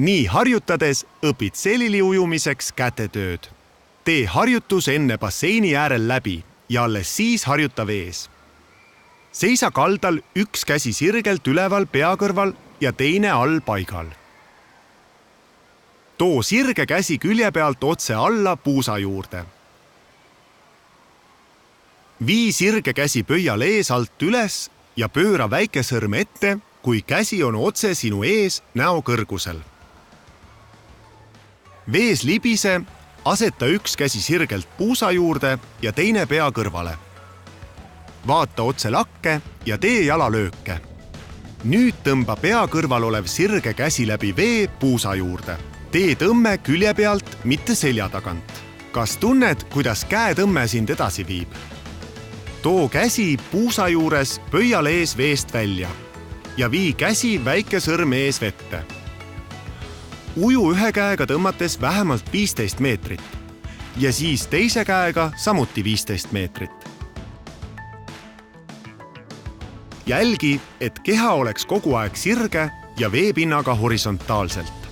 Nii harjutades õpid selili ujumiseks kätetööd. Tee harjutus enne basseini äärel läbi ja alles siis harjuta vees. Seisa kaldal üks käsi sirgelt üleval pea kõrval ja teine all paigal. Too sirge käsi külje pealt otse alla puusa juurde. Vii sirge käsi pöial ees alt üles ja pööra väike sõrm ette, kui käsi on otse sinu ees näo kõrgusel. Vees libise, aseta üks käsi sirgelt puusa juurde ja teine pea kõrvale. Vaata otse lakke ja tee jalalööke. Nüüd tõmba pea kõrval olev sirge käsi läbi vee puusa juurde. Tee tõmme külje pealt, mitte selja tagant. Kas tunned, kuidas käetõmme sind edasi viib? Too käsi puusa juures pöial ees veest välja ja vii käsi väike sõrm ees vette. Uju ühe käega tõmmates vähemalt 15 meetrit ja siis teise käega samuti 15 meetrit. Jälgi, et keha oleks kogu aeg sirge ja veepinnaga horisontaalselt.